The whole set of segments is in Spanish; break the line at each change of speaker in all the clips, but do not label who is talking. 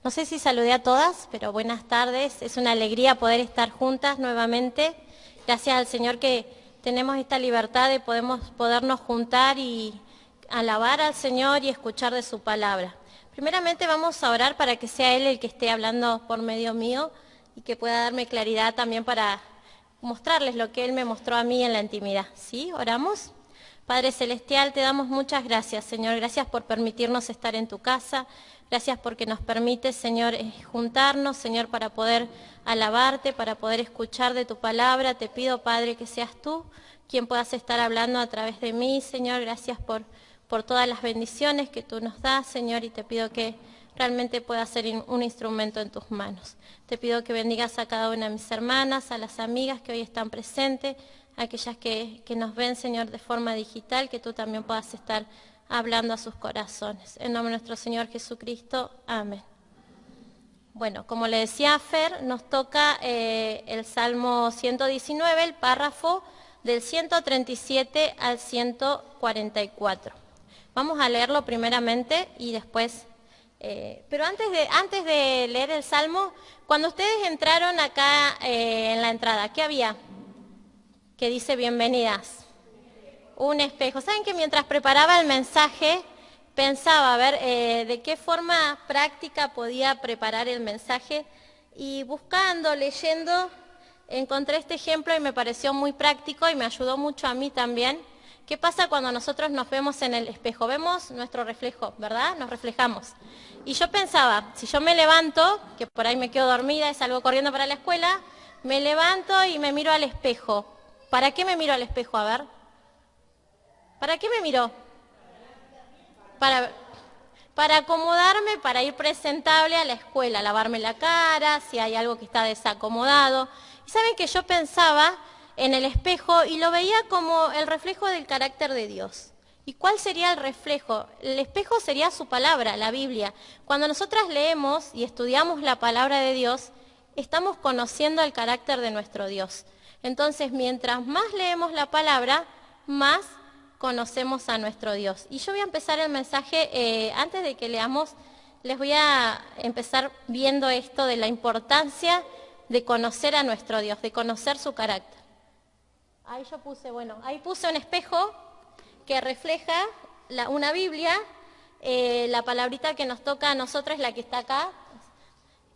No sé si saludé a todas, pero buenas tardes. Es una alegría poder estar juntas nuevamente. Gracias al Señor que tenemos esta libertad de podernos juntar y alabar al Señor y escuchar de su palabra. Primeramente vamos a orar para que sea Él el que esté hablando por medio mío y que pueda darme claridad también para mostrarles lo que Él me mostró a mí en la intimidad. ¿Sí? ¿Oramos? Padre Celestial, te damos muchas gracias, Señor. Gracias por permitirnos estar en tu casa. Gracias porque nos permites, Señor, juntarnos, Señor, para poder alabarte, para poder escuchar de tu palabra. Te pido, Padre, que seas tú quien puedas estar hablando a través de mí, Señor. Gracias por todas las bendiciones que tú nos das, Señor, y te pido que realmente pueda ser un instrumento en tus manos. Te pido que bendigas a cada una de mis hermanas, a las amigas que hoy están presentes, a aquellas que nos ven, Señor, de forma digital, que tú también puedas estar hablando a sus corazones. En nombre de nuestro Señor Jesucristo, amén. Bueno, como le decía a Fer, nos toca el Salmo 119, el párrafo del 137 al 144. Vamos a leerlo primeramente y después... pero antes de leer el Salmo, cuando ustedes entraron acá en la entrada, ¿qué había? Que dice bienvenidas. Un espejo. ¿Saben que mientras preparaba el mensaje pensaba a ver de qué forma práctica podía preparar el mensaje? Y buscando, leyendo, encontré este ejemplo y me pareció muy práctico y me ayudó mucho a mí también. ¿Qué pasa cuando nosotros nos vemos en el espejo? Vemos nuestro reflejo, ¿verdad? Nos reflejamos. Y yo pensaba, si yo me levanto, que por ahí me quedo dormida y salgo corriendo para la escuela, me levanto y me miro al espejo. ¿Para qué me miro al espejo? A ver. ¿Para qué me miro? Para acomodarme, para ir presentable a la escuela, lavarme la cara, si hay algo que está desacomodado. Y saben que yo pensaba en el espejo y lo veía como el reflejo del carácter de Dios. ¿Y cuál sería el reflejo? El espejo sería su palabra, la Biblia. Cuando nosotras leemos y estudiamos la palabra de Dios, estamos conociendo el carácter de nuestro Dios. Entonces, mientras más leemos la palabra, más conocemos a nuestro Dios. Y yo voy a empezar el mensaje, antes de que leamos, les voy a empezar viendo esto de la importancia de conocer a nuestro Dios, de conocer su carácter. Ahí puse un espejo que refleja una Biblia, la palabrita que nos toca a nosotros es la que está acá.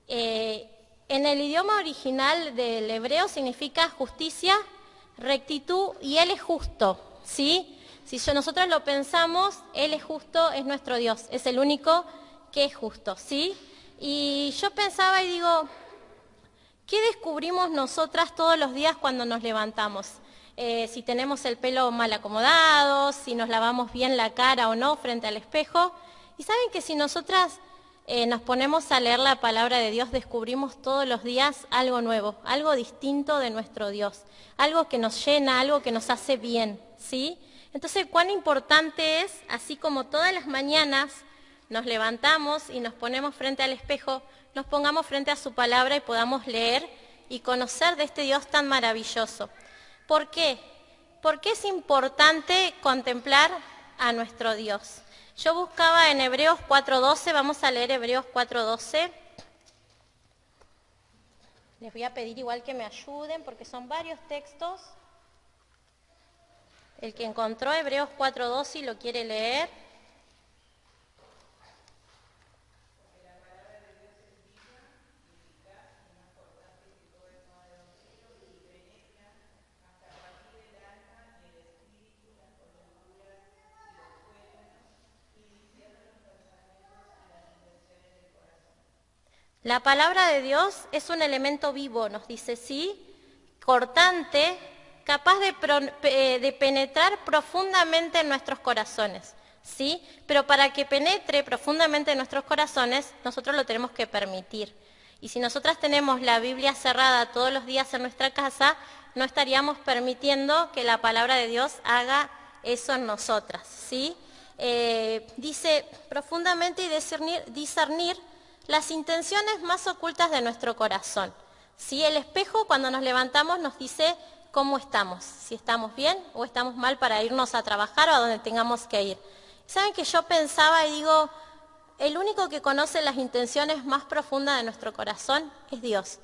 En el idioma original del hebreo significa justicia, rectitud y Él es justo, ¿sí? Si nosotros lo pensamos, Él es justo, es nuestro Dios, es el único que es justo, ¿sí? Y yo pensaba y digo, ¿qué descubrimos nosotras todos los días cuando nos levantamos? Si tenemos el pelo mal acomodado, si nos lavamos bien la cara o no frente al espejo. Y saben que si nosotras nos ponemos a leer la palabra de Dios, descubrimos todos los días algo nuevo, algo distinto de nuestro Dios, algo que nos llena, algo que nos hace bien, ¿sí? Entonces, cuán importante es, así como todas las mañanas nos levantamos y nos ponemos frente al espejo, nos pongamos frente a su palabra y podamos leer y conocer de este Dios tan maravilloso. ¿Por qué? Porque es importante contemplar a nuestro Dios. Yo buscaba en Hebreos 4:12, vamos a leer Hebreos 4:12. Les voy a pedir igual que me ayuden porque son varios textos. El que encontró Hebreos 4:12 y lo quiere leer. La palabra de Dios es un elemento vivo, nos dice, sí, cortante, capaz de penetrar profundamente en nuestros corazones, ¿sí? Pero para que penetre profundamente en nuestros corazones, nosotros lo tenemos que permitir. Y si nosotras tenemos la Biblia cerrada todos los días en nuestra casa, no estaríamos permitiendo que la palabra de Dios haga eso en nosotras, ¿sí? Dice profundamente y discernir las intenciones más ocultas de nuestro corazón. ¿Sí? El espejo, cuando nos levantamos, nos dice cómo estamos, si estamos bien o estamos mal para irnos a trabajar o a donde tengamos que ir. ¿Saben que yo pensaba y digo, el único que conoce las intenciones más profundas de nuestro corazón es Dios.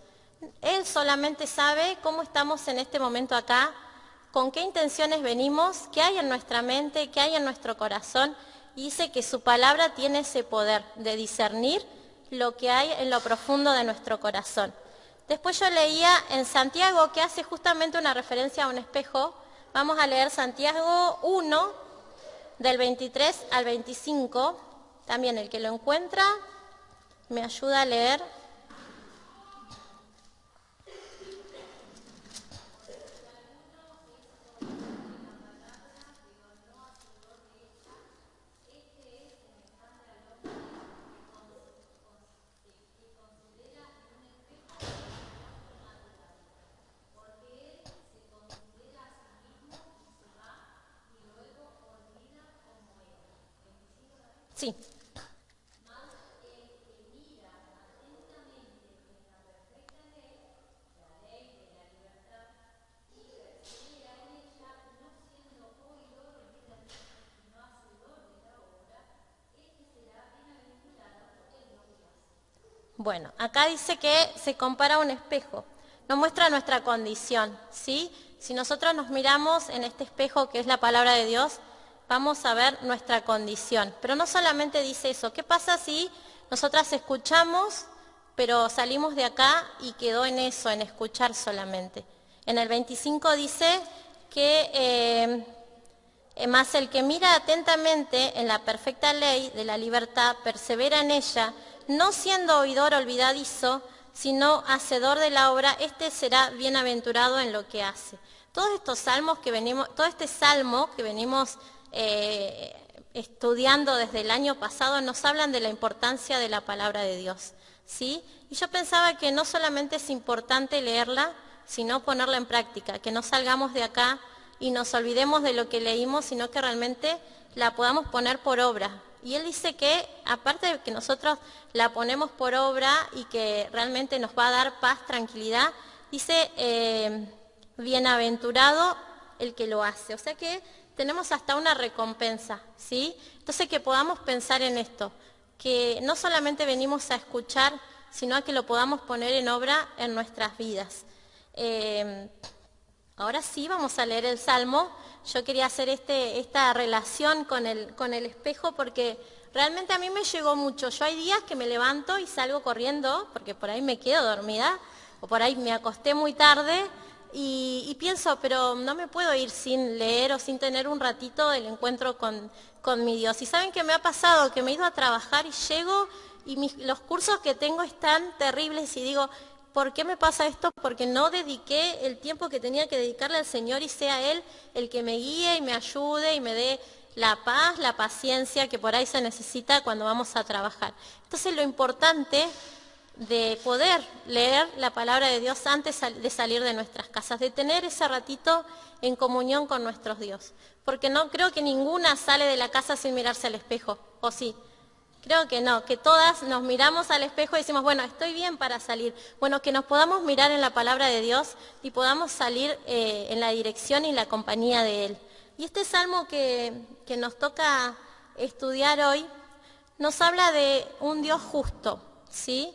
Él solamente sabe cómo estamos en este momento acá, con qué intenciones venimos, qué hay en nuestra mente, qué hay en nuestro corazón, y dice que su palabra tiene ese poder de discernir lo que hay en lo profundo de nuestro corazón. Después yo leía en Santiago, que hace justamente una referencia a un espejo. Vamos a leer Santiago 1, del 23 al 25. También el que lo encuentra me ayuda a leer. Sí. Bueno, acá dice que se compara a un espejo, nos muestra nuestra condición, ¿sí? Si nosotros nos miramos en este espejo que es la palabra de Dios, vamos a ver nuestra condición. Pero no solamente dice eso, ¿qué pasa si nosotras escuchamos, pero salimos de acá y quedó en eso, en escuchar solamente? En el 25 dice que más el que mira atentamente en la perfecta ley de la libertad, persevera en ella, no siendo oidor olvidadizo, sino hacedor de la obra, este será bienaventurado en lo que hace. Todos estos salmos que venimos, todo este salmo que venimos estudiando desde el año pasado nos hablan de la importancia de la palabra de Dios, ¿sí? Y yo pensaba que no solamente es importante leerla, sino ponerla en práctica, que no salgamos de acá y nos olvidemos de lo que leímos, sino que realmente la podamos poner por obra. Y él dice que, aparte de que nosotros la ponemos por obra y que realmente nos va a dar paz, tranquilidad, dice, bienaventurado el que lo hace. O sea que tenemos hasta una recompensa, ¿sí? Entonces que podamos pensar en esto, que no solamente venimos a escuchar, sino a que lo podamos poner en obra en nuestras vidas. Ahora sí vamos a leer el Salmo. Yo quería hacer esta relación con el espejo porque realmente a mí me llegó mucho. Yo hay días que me levanto y salgo corriendo porque por ahí me quedo dormida o por ahí me acosté muy tarde y pienso, pero no me puedo ir sin leer o sin tener un ratito el encuentro con mi Dios. Y ¿saben qué me ha pasado? Que me he ido a trabajar y llego y los cursos que tengo están terribles y digo, ¿por qué me pasa esto? Porque no dediqué el tiempo que tenía que dedicarle al Señor y sea Él el que me guíe y me ayude y me dé la paz, la paciencia que por ahí se necesita cuando vamos a trabajar. Entonces lo importante de poder leer la palabra de Dios antes de salir de nuestras casas, de tener ese ratito en comunión con nuestro Dios. Porque no creo que ninguna sale de la casa sin mirarse al espejo, ¿o sí? Creo que no, que todas nos miramos al espejo y decimos, bueno, estoy bien para salir. Bueno, que nos podamos mirar en la palabra de Dios y podamos salir en la dirección y la compañía de Él. Y este salmo que nos toca estudiar hoy nos habla de un Dios justo, ¿sí?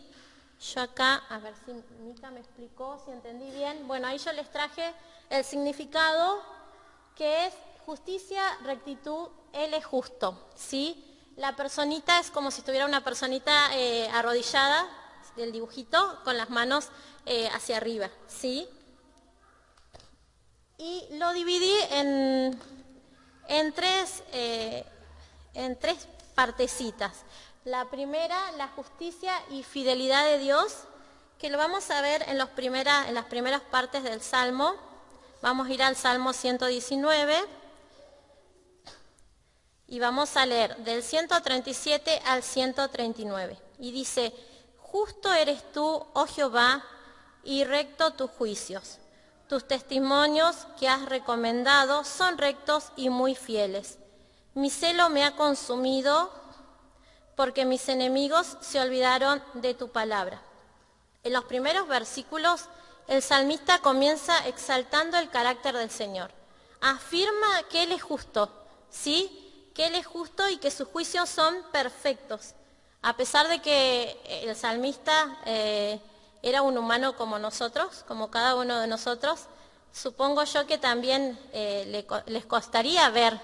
Yo acá, a ver si Mica me explicó, si entendí bien. Bueno, ahí yo les traje el significado que es justicia, rectitud, Él es justo, ¿sí? La personita es como si estuviera una personita arrodillada, del dibujito, con las manos hacia arriba, ¿sí? Y lo dividí en tres partecitas. La primera, la justicia y fidelidad de Dios, que lo vamos a ver en las primeras partes del Salmo. Vamos a ir al Salmo 119. Y vamos a leer del 137 al 139. Y dice, justo eres tú, oh Jehová, y recto tus juicios. Tus testimonios que has recomendado son rectos y muy fieles. Mi celo me ha consumido porque mis enemigos se olvidaron de tu palabra. En los primeros versículos, el salmista comienza exaltando el carácter del Señor. Afirma que Él es justo, ¿sí? Que Él es justo y que sus juicios son perfectos. A pesar de que el salmista era un humano como nosotros, como cada uno de nosotros, supongo yo que también les costaría ver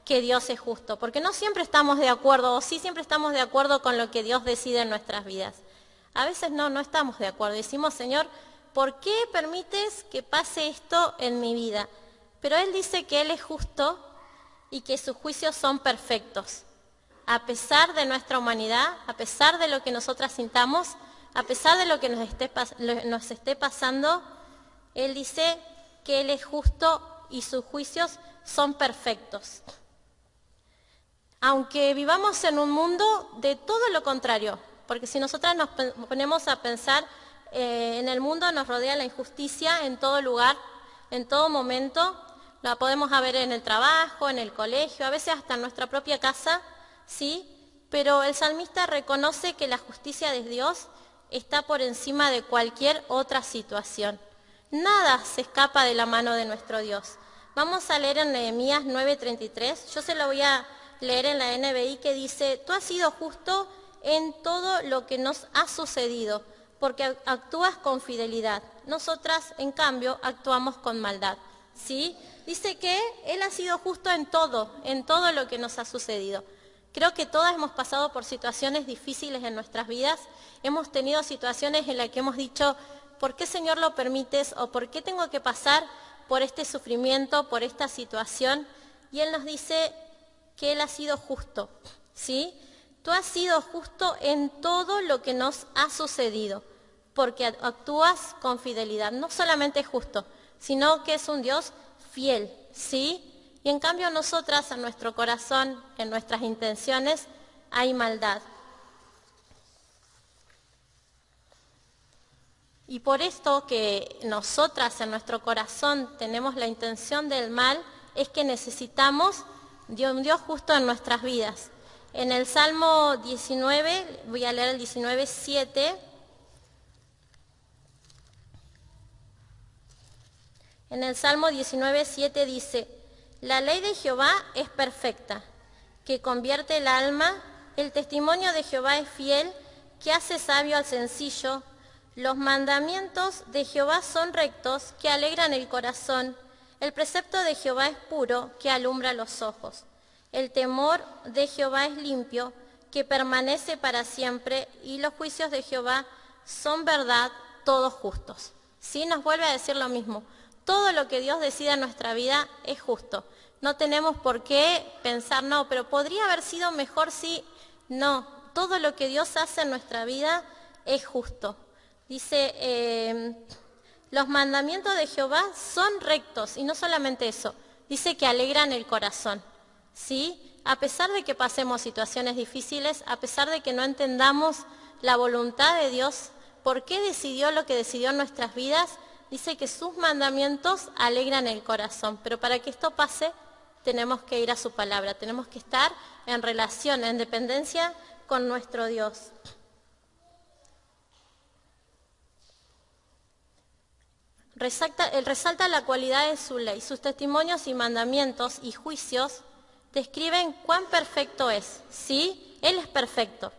que Dios es justo, porque no siempre estamos de acuerdo, o sí siempre estamos de acuerdo con lo que Dios decide en nuestras vidas. A veces no estamos de acuerdo. Decimos, Señor, ¿por qué permites que pase esto en mi vida? Pero Él dice que Él es justo y que sus juicios son perfectos. A pesar de nuestra humanidad, a pesar de lo que nosotras sintamos, a pesar de lo que nos esté pasando, Él dice que Él es justo y sus juicios son perfectos. Aunque vivamos en un mundo de todo lo contrario, porque si nosotras nos ponemos a pensar, en el mundo nos rodea la injusticia en todo lugar, en todo momento, la podemos ver en el trabajo, en el colegio, a veces hasta en nuestra propia casa, ¿sí? Pero el salmista reconoce que la justicia de Dios está por encima de cualquier otra situación. Nada se escapa de la mano de nuestro Dios. Vamos a leer en Nehemías 9:33, yo se lo voy a leer en la NBI, que dice: tú has sido justo en todo lo que nos ha sucedido, porque actúas con fidelidad. Nosotras, en cambio, actuamos con maldad. ¿Sí? Dice que Él ha sido justo en todo lo que nos ha sucedido. Creo que todas hemos pasado por situaciones difíciles en nuestras vidas. Hemos tenido situaciones en las que hemos dicho, ¿por qué, Señor, lo permites? ¿O por qué tengo que pasar por este sufrimiento, por esta situación? Y Él nos dice que Él ha sido justo, ¿sí? Tú has sido justo en todo lo que nos ha sucedido, porque actúas con fidelidad. No solamente es justo, sino que es un Dios fiel, ¿sí? Y en cambio nosotras, en nuestro corazón, en nuestras intenciones, hay maldad. Y por esto que nosotras en nuestro corazón tenemos la intención del mal, es que necesitamos de un Dios justo en nuestras vidas. En el Salmo 19, voy a leer el 19:7. En el Salmo 19:7 dice: la ley de Jehová es perfecta, que convierte el alma. El testimonio de Jehová es fiel, que hace sabio al sencillo. Los mandamientos de Jehová son rectos, que alegran el corazón. El precepto de Jehová es puro, que alumbra los ojos. El temor de Jehová es limpio, que permanece para siempre, y los juicios de Jehová son verdad, todos justos. ¿Sí? Nos vuelve a decir lo mismo. Todo lo que Dios decida en nuestra vida es justo. No tenemos por qué pensar, no, pero podría haber sido mejor si... No, todo lo que Dios hace en nuestra vida es justo. Dice, los mandamientos de Jehová son rectos, y no solamente eso, dice que alegran el corazón, ¿sí? A pesar de que pasemos situaciones difíciles, a pesar de que no entendamos la voluntad de Dios, por qué decidió lo que decidió en nuestras vidas, dice que sus mandamientos alegran el corazón. Pero para que esto pase, tenemos que ir a su palabra, tenemos que estar en relación, en dependencia con nuestro Dios. Resalta la cualidad de su ley. Sus testimonios y mandamientos y juicios describen cuán perfecto es. ¿Sí? Él es perfecto.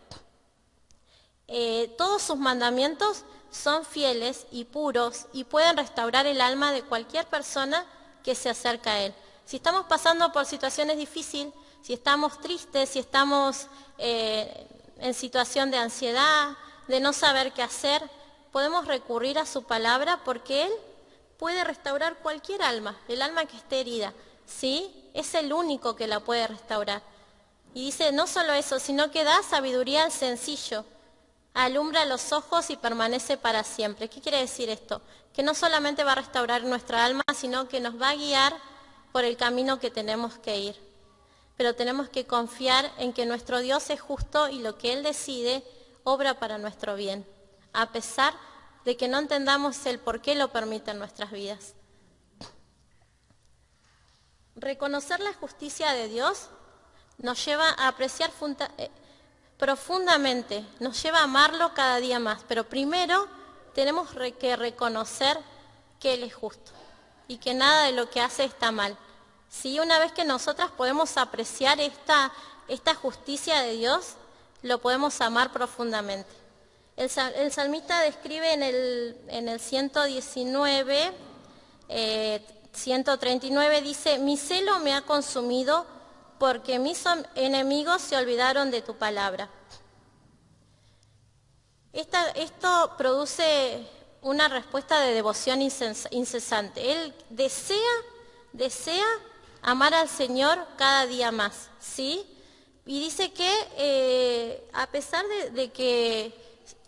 Todos sus mandamientos son fieles y puros y pueden restaurar el alma de cualquier persona que se acerca a Él. Si estamos pasando por situaciones difíciles, si estamos tristes, si estamos en situación de ansiedad, de no saber qué hacer, podemos recurrir a su palabra, porque Él puede restaurar cualquier alma, el alma que esté herida, ¿sí? Es el único que la puede restaurar. Y dice, no solo eso, sino que da sabiduría al sencillo, alumbra los ojos y permanece para siempre. ¿Qué quiere decir esto? Que no solamente va a restaurar nuestra alma, sino que nos va a guiar por el camino que tenemos que ir. Pero tenemos que confiar en que nuestro Dios es justo y lo que Él decide obra para nuestro bien, a pesar de que no entendamos el por qué lo permite en nuestras vidas. Reconocer la justicia de Dios nos lleva a apreciar profundamente, nos lleva a amarlo cada día más, pero primero tenemos que reconocer que Él es justo y que nada de lo que hace está mal. Sí, una vez que nosotras podemos apreciar esta justicia de Dios, lo podemos amar profundamente. El salmista describe en el 119, 139, dice: mi celo me ha consumido porque mis enemigos se olvidaron de tu palabra. Esto produce una respuesta de devoción incesante. Él desea amar al Señor cada día más, ¿sí? Y dice que a pesar de que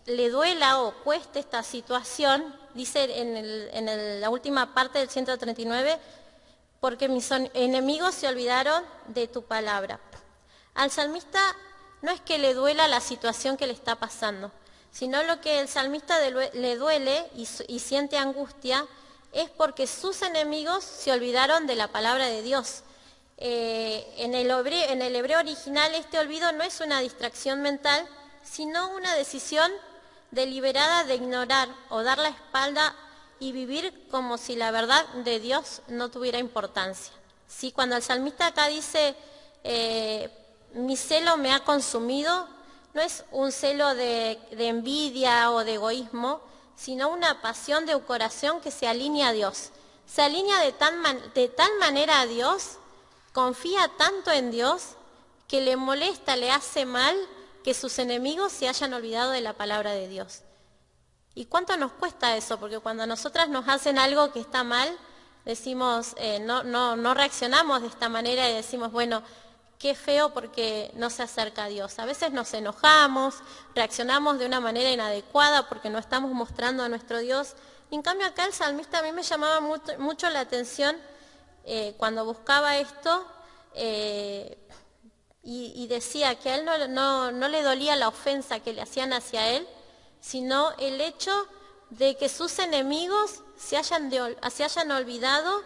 le duela o cueste esta situación, dice en la última parte del 139, porque mis enemigos se olvidaron de tu palabra. Al salmista no es que le duela la situación que le está pasando, sino lo que el salmista le duele y siente angustia es porque sus enemigos se olvidaron de la palabra de Dios. En el hebreo original este olvido no es una distracción mental, sino una decisión deliberada de ignorar o dar la espalda y vivir como si la verdad de Dios no tuviera importancia. ¿Sí? Cuando el salmista acá dice, mi celo me ha consumido, no es un celo de envidia o de egoísmo, sino una pasión de un corazón que se alinea a Dios. Se alinea de tal manera a Dios, confía tanto en Dios, que le molesta, le hace mal que sus enemigos se hayan olvidado de la palabra de Dios. ¿Y cuánto nos cuesta eso? Porque cuando a nosotras nos hacen algo que está mal, decimos, no reaccionamos de esta manera y decimos, bueno, qué feo porque no se acerca a Dios. A veces nos enojamos, reaccionamos de una manera inadecuada porque no estamos mostrando a nuestro Dios. Y en cambio acá el salmista a mí me llamaba mucho la atención cuando buscaba esto y decía que a él no le dolía la ofensa que le hacían hacia él, sino el hecho de que sus enemigos se hayan olvidado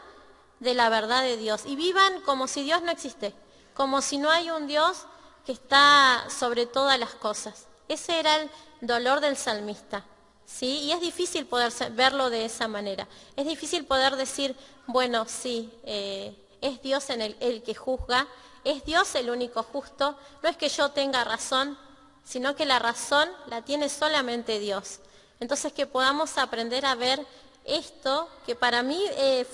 de la verdad de Dios y vivan como si Dios no existe, como si no hay un Dios que está sobre todas las cosas. Ese era el dolor del salmista, ¿sí? Y es difícil poder verlo de esa manera. Es difícil poder decir, bueno, sí, es Dios el que juzga, es Dios el único justo, no es que yo tenga razón, sino que la razón la tiene solamente Dios. Entonces que podamos aprender a ver esto, que para mí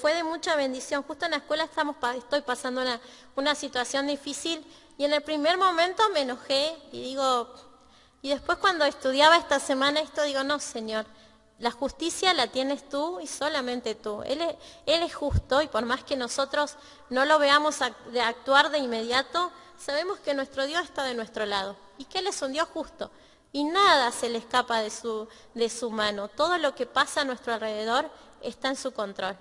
fue de mucha bendición. Justo en la escuela estoy pasando una situación difícil y en el primer momento me enojé y después cuando estudiaba esta semana esto digo, no, Señor, la justicia la tienes tú y solamente tú. Él es justo y por más que nosotros no lo veamos actuar de inmediato, sabemos que nuestro Dios está de nuestro lado y que Él es un Dios justo y nada se le escapa de su mano. Todo lo que pasa a nuestro alrededor está en su control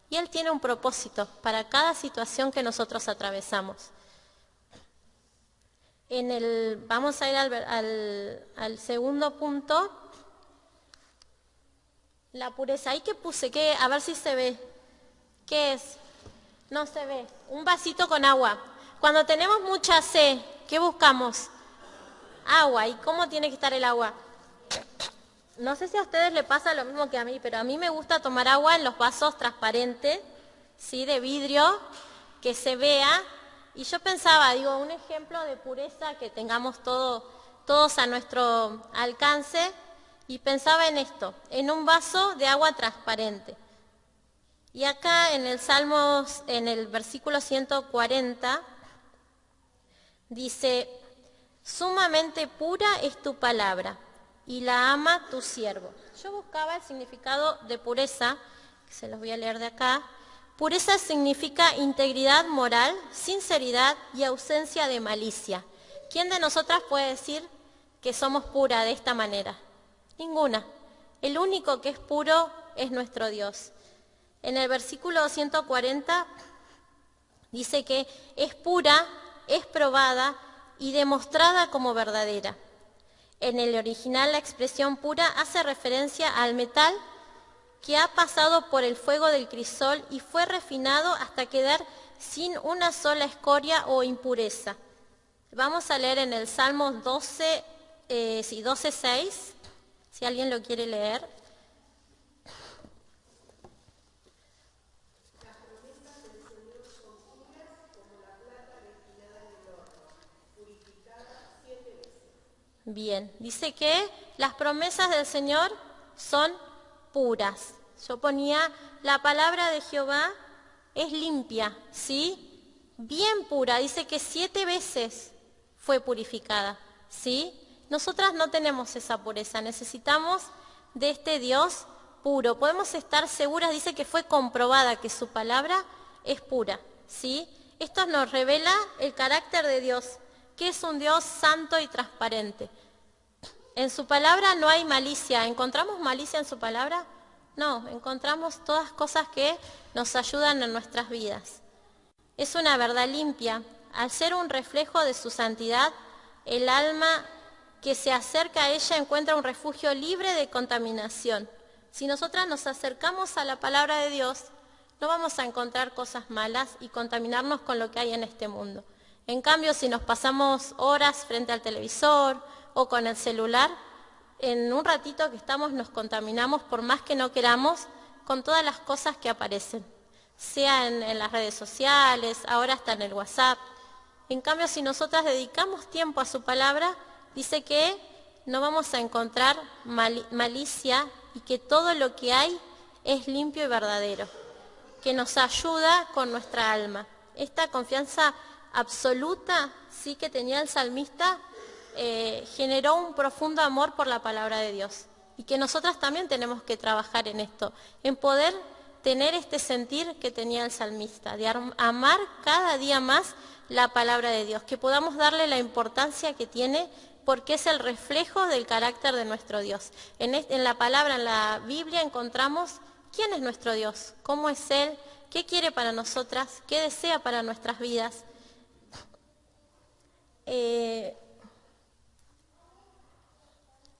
y Él tiene un propósito para cada situación que nosotros atravesamos. Vamos a ir al segundo punto, la pureza. ¿Ahí qué puse? A ver si se ve. ¿Qué es? No se ve. Un vasito con agua. Cuando tenemos mucha sed, ¿qué buscamos? Agua. ¿Y cómo tiene que estar el agua? No sé si a ustedes les pasa lo mismo que a mí, pero a mí me gusta tomar agua en los vasos transparentes, ¿sí? De vidrio, que se vea. Y yo pensaba, un ejemplo de pureza que tengamos todos a nuestro alcance, y pensaba en esto, en un vaso de agua transparente. Y acá en el versículo 140, dice, sumamente pura es tu palabra, y la ama tu siervo. Yo buscaba el significado de pureza, que se los voy a leer de acá. Pureza significa integridad moral, sinceridad y ausencia de malicia. ¿Quién de nosotras puede decir que somos pura de esta manera? Ninguna. El único que es puro es nuestro Dios. En el versículo 140 dice que es pura, es probada y demostrada como verdadera. En el original la expresión pura hace referencia al metal que ha pasado por el fuego del crisol y fue refinado hasta quedar sin una sola escoria o impureza. Vamos a leer en el Salmos 12:6, si alguien lo quiere leer. Bien, dice que las promesas del Señor son puras. Yo ponía, la palabra de Jehová es limpia, ¿sí? Bien pura, dice que 7 veces fue purificada, ¿sí? Nosotras no tenemos esa pureza, necesitamos de este Dios puro. Podemos estar seguras, dice que fue comprobada que su palabra es pura, ¿sí? Esto nos revela el carácter de Dios, que es un Dios santo y transparente. En su palabra no hay malicia. ¿Encontramos malicia en su palabra? No, encontramos todas cosas que nos ayudan en nuestras vidas. Es una verdad limpia. Al ser un reflejo de su santidad, el alma que se acerca a ella encuentra un refugio libre de contaminación. Si nosotras nos acercamos a la palabra de Dios, no vamos a encontrar cosas malas y contaminarnos con lo que hay en este mundo. En cambio, si nos pasamos horas frente al televisor o con el celular, en un ratito que estamos nos contaminamos, por más que no queramos, con todas las cosas que aparecen, sea en las redes sociales, ahora hasta en el WhatsApp. En cambio, si nosotras dedicamos tiempo a su palabra, dice que no vamos a encontrar malicia y que todo lo que hay es limpio y verdadero, que nos ayuda con nuestra alma. Esta confianza absoluta, sí, que tenía el salmista, generó un profundo amor por la palabra de Dios. Y que nosotras también tenemos que trabajar en esto, en poder tener este sentir que tenía el salmista, de amar cada día más la palabra de Dios, que podamos darle la importancia que tiene, porque es el reflejo del carácter de nuestro Dios. En la palabra, en la Biblia, encontramos quién es nuestro Dios, cómo es Él, qué quiere para nosotras, qué desea para nuestras vidas.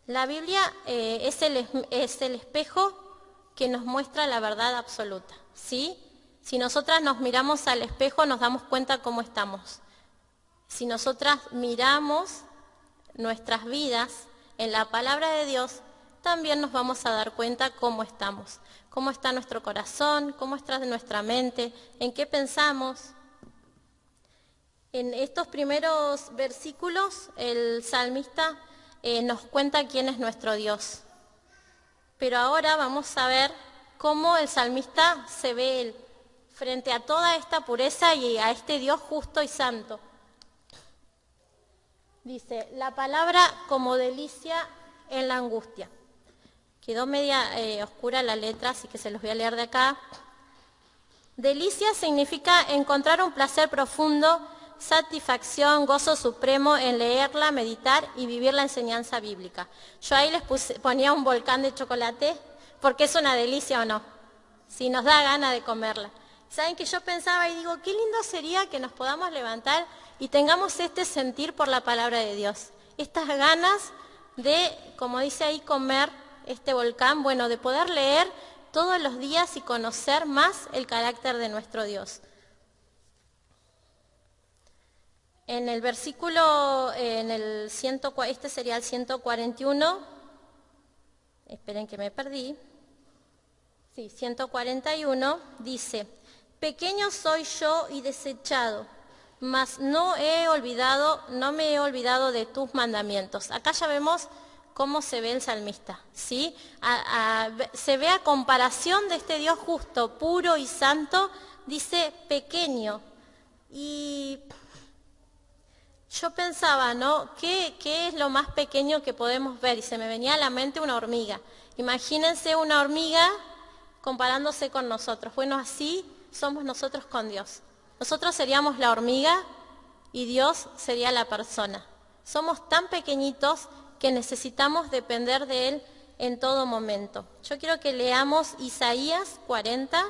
La Biblia es el espejo que nos muestra la verdad absoluta, ¿sí? Si nosotras nos miramos al espejo, nos damos cuenta cómo estamos. Si nosotras miramos nuestras vidas en la palabra de Dios, también nos vamos a dar cuenta cómo estamos, cómo está nuestro corazón, cómo está nuestra mente, en qué pensamos. En estos primeros versículos, el salmista nos cuenta quién es nuestro Dios. Pero ahora vamos a ver cómo el salmista se ve él frente a toda esta pureza y a este Dios justo y santo. Dice, la palabra como delicia en la angustia. Quedó media oscura la letra, así que se los voy a leer de acá. Delicia significa encontrar un placer profundo, satisfacción, gozo supremo en leerla, meditar y vivir la enseñanza bíblica. Yo ahí les ponía un volcán de chocolate, porque es una delicia o no, si nos da ganas de comerla. ¿Saben que yo pensaba y digo, qué lindo sería que nos podamos levantar y tengamos este sentir por la palabra de Dios? Estas ganas de, como dice ahí, comer este volcán, bueno, de poder leer todos los días y conocer más el carácter de nuestro Dios. En el versículo, este sería el 141, esperen que me perdí, sí, 141, dice, pequeño soy yo y desechado, mas no me he olvidado de tus mandamientos. Acá ya vemos cómo se ve el salmista, ¿sí? Se ve a comparación de este Dios justo, puro y santo, dice pequeño. Y yo pensaba, ¿no? ¿Qué es lo más pequeño que podemos ver? Y se me venía a la mente una hormiga. Imagínense una hormiga comparándose con nosotros. Bueno, así somos nosotros con Dios. Nosotros seríamos la hormiga y Dios sería la persona. Somos tan pequeñitos que necesitamos depender de Él en todo momento. Yo quiero que leamos Isaías 40.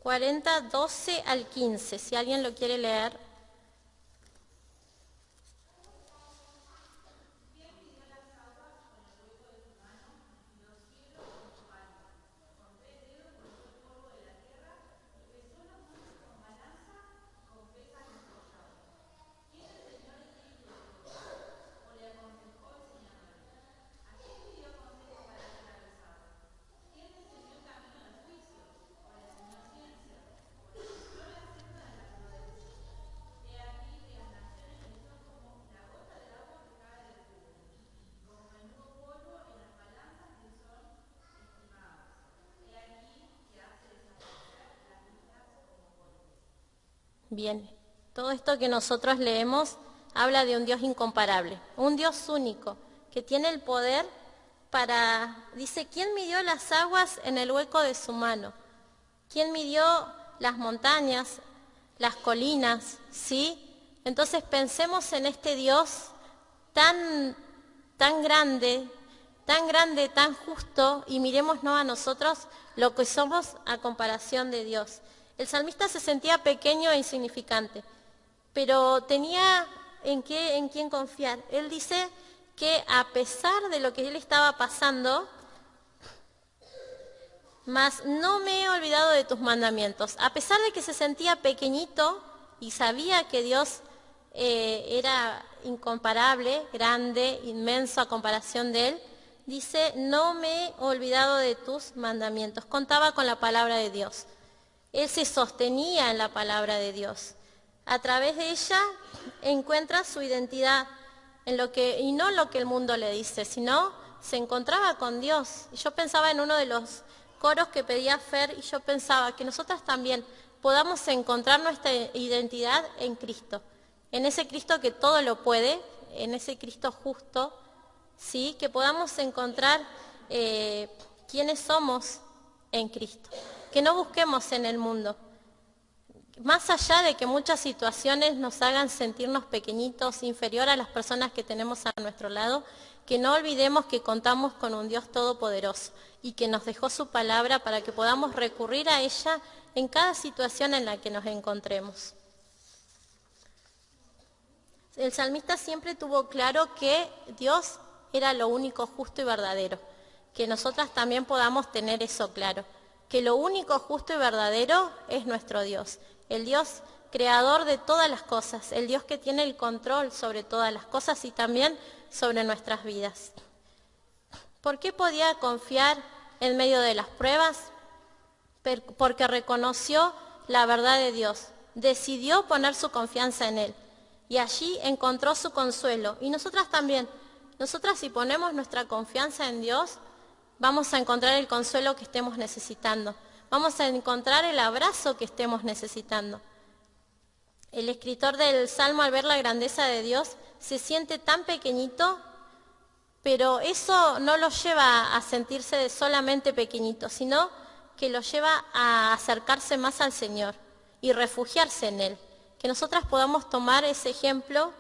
...40, 12 al 15, si alguien lo quiere leer. Bien, todo esto que nosotros leemos habla de un Dios incomparable, un Dios único, que tiene el poder dice, ¿quién midió las aguas en el hueco de su mano? ¿Quién midió las montañas, las colinas? ¿Sí? Entonces pensemos en este Dios tan grande, tan justo, y mirémonos a nosotros lo que somos a comparación de Dios. El salmista se sentía pequeño e insignificante, pero tenía en quién confiar. Él dice que a pesar de lo que él estaba pasando, mas no me he olvidado de tus mandamientos. A pesar de que se sentía pequeñito y sabía que Dios era incomparable, grande, inmenso a comparación de él, dice, no me he olvidado de tus mandamientos. Contaba con la palabra de Dios. Él se sostenía en la palabra de Dios. A través de ella encuentra su identidad y no lo que el mundo le dice, sino se encontraba con Dios. Y yo pensaba en uno de los coros que pedía Fer, y yo pensaba que nosotras también podamos encontrar nuestra identidad en Cristo, en ese Cristo que todo lo puede, en ese Cristo justo, ¿sí? Que podamos encontrar quiénes somos en Cristo, que no busquemos en el mundo. Más allá de que muchas situaciones nos hagan sentirnos pequeñitos, inferior a las personas que tenemos a nuestro lado, que no olvidemos que contamos con un Dios todopoderoso y que nos dejó su palabra para que podamos recurrir a ella en cada situación en la que nos encontremos. El salmista siempre tuvo claro que Dios era lo único justo y verdadero, que nosotras también podamos tener eso claro, que lo único justo y verdadero es nuestro Dios, el Dios creador de todas las cosas, el Dios que tiene el control sobre todas las cosas y también sobre nuestras vidas. ¿Por qué podía confiar en medio de las pruebas? Porque reconoció la verdad de Dios, decidió poner su confianza en Él y allí encontró su consuelo. Y nosotras también, nosotras si ponemos nuestra confianza en Dios, vamos a encontrar el consuelo que estemos necesitando, vamos a encontrar el abrazo que estemos necesitando. El escritor del Salmo, al ver la grandeza de Dios, se siente tan pequeñito, pero eso no lo lleva a sentirse solamente pequeñito, sino que lo lleva a acercarse más al Señor y refugiarse en Él. Que nosotras podamos tomar ese ejemplo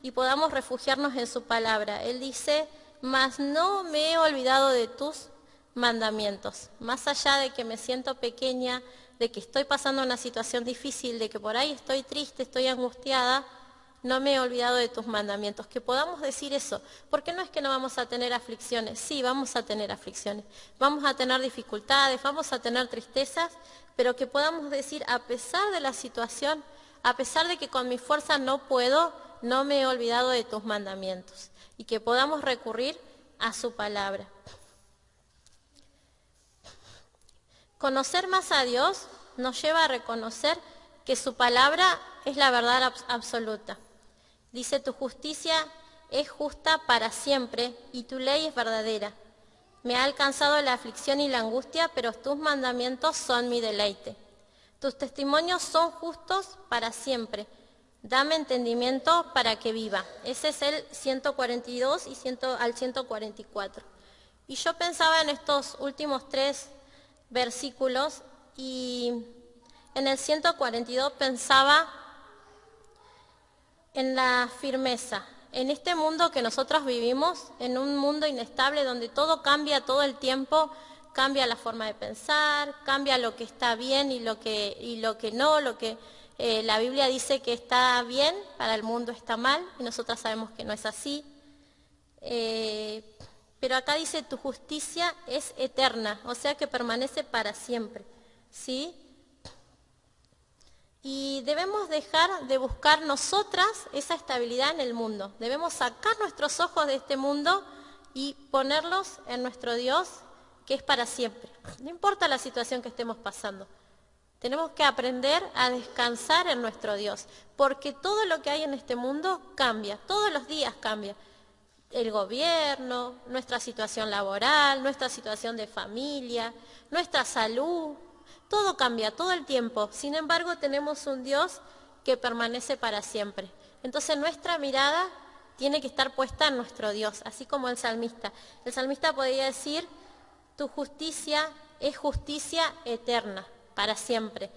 y podamos refugiarnos en su palabra. Él dice, mas no me he olvidado de tus mandamientos. Más allá de que me siento pequeña, de que estoy pasando una situación difícil, de que por ahí estoy triste, estoy angustiada, no me he olvidado de tus mandamientos. Que podamos decir eso, porque no es que no vamos a tener aflicciones, sí, vamos a tener aflicciones, vamos a tener dificultades, vamos a tener tristezas, pero que podamos decir, a pesar de la situación, a pesar de que con mi fuerza no puedo, no me he olvidado de tus mandamientos, y que podamos recurrir a su palabra. Conocer más a Dios nos lleva a reconocer que su palabra es la verdad absoluta. Dice, tu justicia es justa para siempre y tu ley es verdadera. Me ha alcanzado la aflicción y la angustia, pero tus mandamientos son mi deleite. Tus testimonios son justos para siempre. Dame entendimiento para que viva. Ese es el 142 y al 144. Y yo pensaba en estos últimos 3 versículos y en el 142 pensaba en la firmeza. En este mundo que nosotros vivimos, en un mundo inestable donde todo cambia todo el tiempo, cambia la forma de pensar, cambia lo que está bien y lo que no, lo que la Biblia dice que está bien, para el mundo está mal, y nosotras sabemos que no es así. Pero acá dice, tu justicia es eterna, o sea que permanece para siempre, ¿sí? Y debemos dejar de buscar nosotras esa estabilidad en el mundo. Debemos sacar nuestros ojos de este mundo y ponerlos en nuestro Dios, que es para siempre. No importa la situación que estemos pasando. Tenemos que aprender a descansar en nuestro Dios, porque todo lo que hay en este mundo cambia, todos los días cambia. El gobierno, nuestra situación laboral, nuestra situación de familia, nuestra salud, todo cambia todo el tiempo. Sin embargo, tenemos un Dios que permanece para siempre. Entonces nuestra mirada tiene que estar puesta en nuestro Dios, así como el salmista. El salmista podría decir, tu justicia es justicia eterna, para siempre.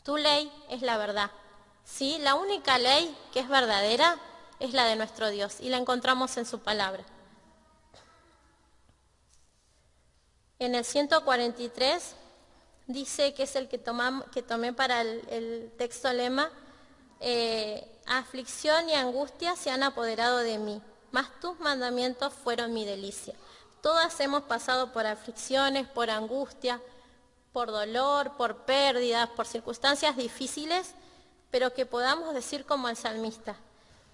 Tu ley es la verdad. ¿Sí? La única ley que es verdadera es la de nuestro Dios y la encontramos en su palabra. En el 143 dice, que es el que tomé para el texto lema, aflicción y angustia se han apoderado de mí, mas tus mandamientos fueron mi delicia. Todas hemos pasado por aflicciones, por angustia, por dolor, por pérdidas, por circunstancias difíciles, pero que podamos decir como el salmista,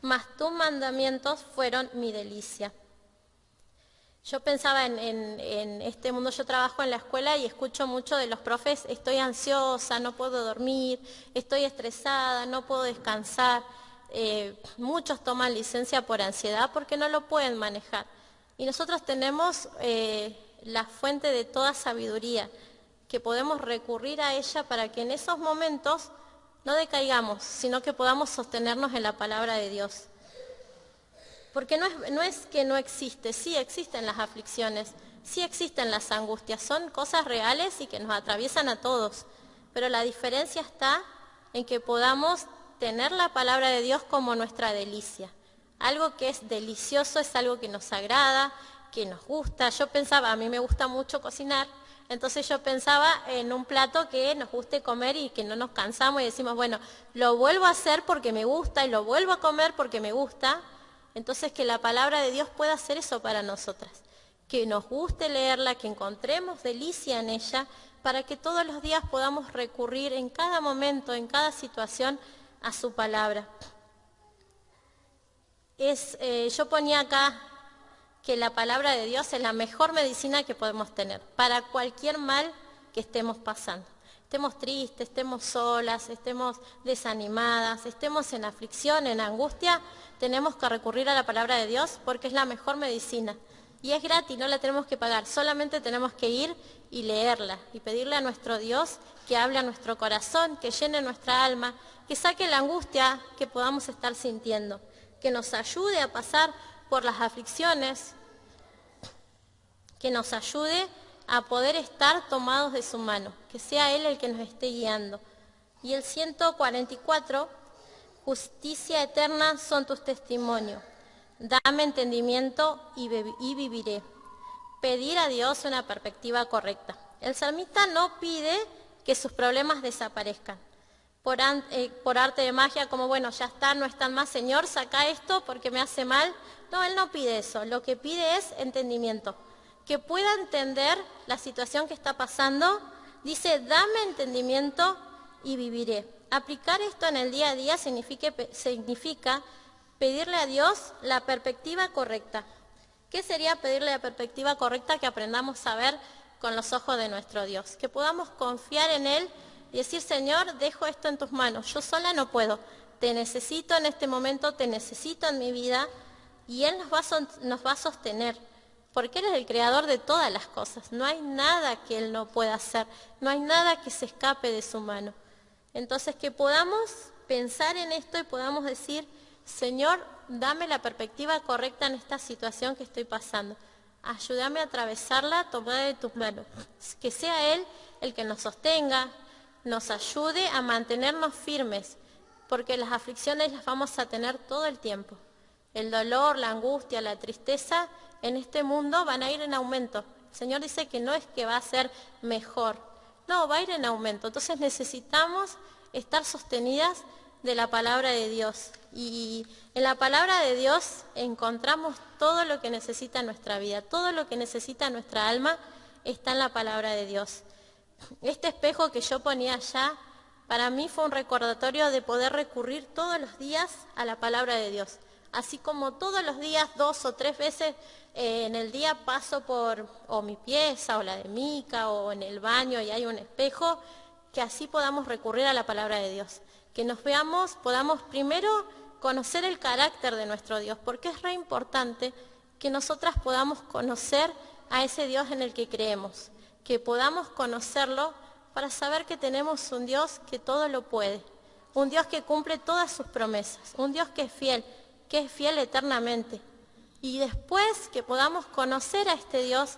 mas tus mandamientos fueron mi delicia. Yo pensaba en este mundo, yo trabajo en la escuela y escucho mucho de los profes, estoy ansiosa, no puedo dormir, estoy estresada, no puedo descansar. Muchos toman licencia por ansiedad porque no lo pueden manejar. Y nosotros tenemos la fuente de toda sabiduría, que podemos recurrir a ella para que en esos momentos no decaigamos, sino que podamos sostenernos en la palabra de Dios. Porque no es que no existe, sí existen las aflicciones, sí existen las angustias, son cosas reales y que nos atraviesan a todos. Pero la diferencia está en que podamos tener la palabra de Dios como nuestra delicia. Algo que es delicioso es algo que nos agrada, que nos gusta. Yo pensaba, a mí me gusta mucho cocinar, entonces yo pensaba en un plato que nos guste comer y que no nos cansamos y decimos, bueno, lo vuelvo a hacer porque me gusta y lo vuelvo a comer porque me gusta. Entonces que la palabra de Dios pueda hacer eso para nosotras, que nos guste leerla, que encontremos delicia en ella, para que todos los días podamos recurrir en cada momento, en cada situación, a su palabra. Yo ponía acá que la palabra de Dios es la mejor medicina que podemos tener para cualquier mal que estemos pasando. Estemos tristes, estemos solas, estemos desanimadas, estemos en aflicción, en angustia, tenemos que recurrir a la palabra de Dios porque es la mejor medicina. Y es gratis, no la tenemos que pagar, solamente tenemos que ir y leerla y pedirle a nuestro Dios que hable a nuestro corazón, que llene nuestra alma, que saque la angustia que podamos estar sintiendo, que nos ayude a pasar por las aflicciones, que nos ayude a poder estar tomados de su mano, que sea Él el que nos esté guiando. Y el 144, justicia eterna son tus testimonios, dame entendimiento y viviré. Pedir a Dios una perspectiva correcta. El salmista no pide que sus problemas desaparezcan por arte de magia, como bueno, ya está, no están más, Señor, saca esto porque me hace mal. No, él no pide eso, lo que pide es entendimiento, que pueda entender la situación que está pasando. Dice, dame entendimiento y viviré. Aplicar esto en el día a día significa pedirle a Dios la perspectiva correcta. ¿Qué sería pedirle la perspectiva correcta? Que aprendamos a ver con los ojos de nuestro Dios, que podamos confiar en Él y decir, Señor, dejo esto en tus manos, yo sola no puedo, te necesito en este momento, te necesito en mi vida, y Él nos va a sostener, porque Él es el creador de todas las cosas, no hay nada que Él no pueda hacer, no hay nada que se escape de su mano. Entonces que podamos pensar en esto y podamos decir, Señor, dame la perspectiva correcta en esta situación que estoy pasando, ayúdame a atravesarla tomada de tus manos, que sea Él el que nos sostenga, nos ayude a mantenernos firmes, porque las aflicciones las vamos a tener todo el tiempo. El dolor, la angustia, la tristeza en este mundo van a ir en aumento. El Señor dice que no es que va a ser mejor, no, va a ir en aumento. Entonces necesitamos estar sostenidas de la palabra de Dios. Y en la palabra de Dios encontramos todo lo que necesita nuestra vida, todo lo que necesita nuestra alma está en la palabra de Dios. Este espejo que yo ponía allá, para mí fue un recordatorio de poder recurrir todos los días a la palabra de Dios. Así como todos los días, 2 o 3 veces en el día paso por o mi pieza o la de Mica o en el baño y hay un espejo, que así podamos recurrir a la palabra de Dios. Que nos veamos, podamos primero conocer el carácter de nuestro Dios, porque es re importante que nosotras podamos conocer a ese Dios en el que creemos, que podamos conocerlo para saber que tenemos un Dios que todo lo puede. un Dios que cumple todas sus promesas, un Dios que es fiel eternamente. Y después que podamos conocer a este Dios,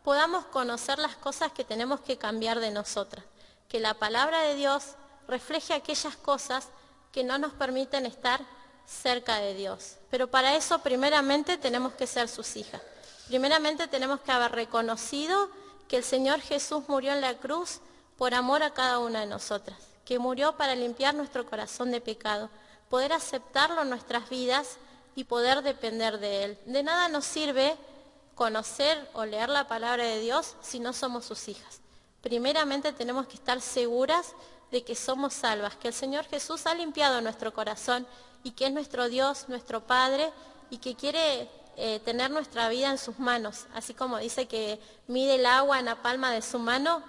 podamos conocer las cosas que tenemos que cambiar de nosotras. Que la palabra de Dios refleje aquellas cosas que no nos permiten estar cerca de Dios. Pero para eso primeramente tenemos que ser sus hijas. Primeramente tenemos que haber reconocido que el Señor Jesús murió en la cruz por amor a cada una de nosotras, que murió para limpiar nuestro corazón de pecado, poder aceptarlo en nuestras vidas y poder depender de Él. De nada nos sirve conocer o leer la palabra de Dios si no somos sus hijas. Primeramente tenemos que estar seguras de que somos salvas, que el Señor Jesús ha limpiado nuestro corazón y que es nuestro Dios, nuestro Padre, y que quiere tener nuestra vida en sus manos. Así como dice que mide el agua en la palma de su mano,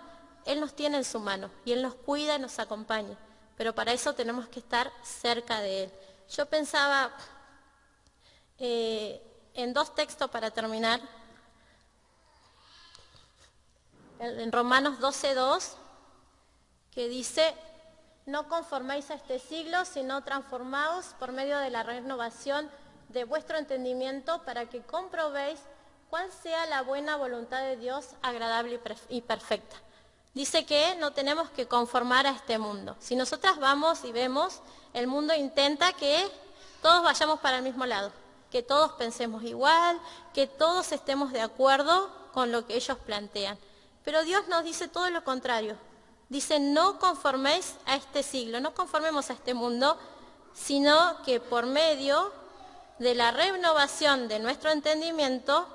Él nos tiene en su mano y Él nos cuida y nos acompaña. Pero para eso tenemos que estar cerca de Él. Yo pensaba en dos textos para terminar. En Romanos 12:2, que dice: no conforméis a este siglo, sino transformaos por medio de la renovación de vuestro entendimiento, para que comprobéis cuál sea la buena voluntad de Dios, agradable y perfecta. Dice que no tenemos que conformar a este mundo. Si nosotras vamos y vemos, el mundo intenta que todos vayamos para el mismo lado, que todos pensemos igual, que todos estemos de acuerdo con lo que ellos plantean. Pero Dios nos dice todo lo contrario. Dice: no conforméis a este siglo, no conformemos a este mundo, sino que por medio de la renovación de nuestro entendimiento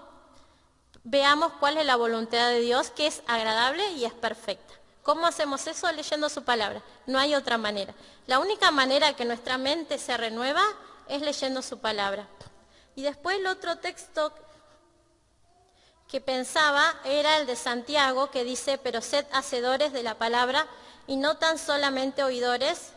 veamos cuál es la voluntad de Dios, que es agradable y es perfecta. ¿Cómo hacemos eso? Leyendo su palabra. No hay otra manera. La única manera que nuestra mente se renueva es leyendo su palabra. Y después el otro texto que pensaba era el de Santiago, que dice: pero sed hacedores de la palabra y no tan solamente oidores,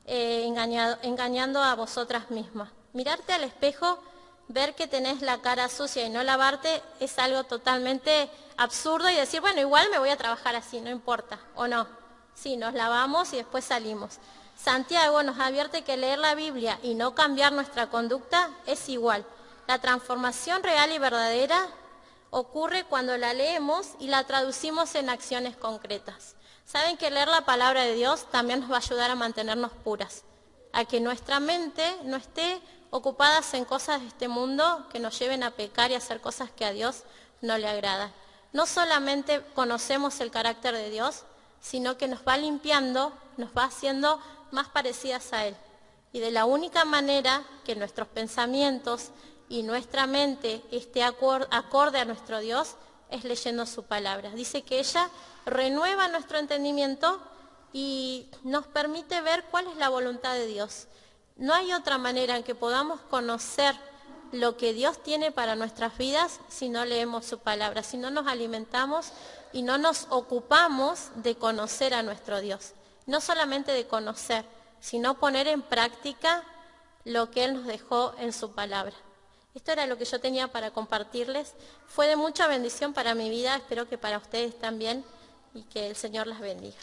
engañando a vosotras mismas. Mirarte al espejo, ver que tenés la cara sucia y no lavarte, es algo totalmente absurdo, y decir: bueno, igual me voy a trabajar así, no importa, o no. Sí, nos lavamos y después salimos. Santiago nos advierte que leer la Biblia y no cambiar nuestra conducta es igual. La transformación real y verdadera ocurre cuando la leemos y la traducimos en acciones concretas. Saben que leer la palabra de Dios también nos va a ayudar a mantenernos puras, a que nuestra mente no esté ocupada en cosas de este mundo que nos lleven a pecar y a hacer cosas que a Dios no le agradan. No solamente conocemos el carácter de Dios, sino que nos va limpiando, nos va haciendo más parecidas a Él. Y de la única manera que nuestros pensamientos y nuestra mente esté acorde a nuestro Dios es leyendo su palabra. Dice que ella renueva nuestro entendimiento y nos permite ver cuál es la voluntad de Dios. No hay otra manera en que podamos conocer lo que Dios tiene para nuestras vidas si no leemos su palabra, si no nos alimentamos y no nos ocupamos de conocer a nuestro Dios. No solamente de conocer, sino poner en práctica lo que Él nos dejó en su palabra. Esto era lo que yo tenía para compartirles. Fue de mucha bendición para mi vida, espero que para ustedes también, y que el Señor las bendiga.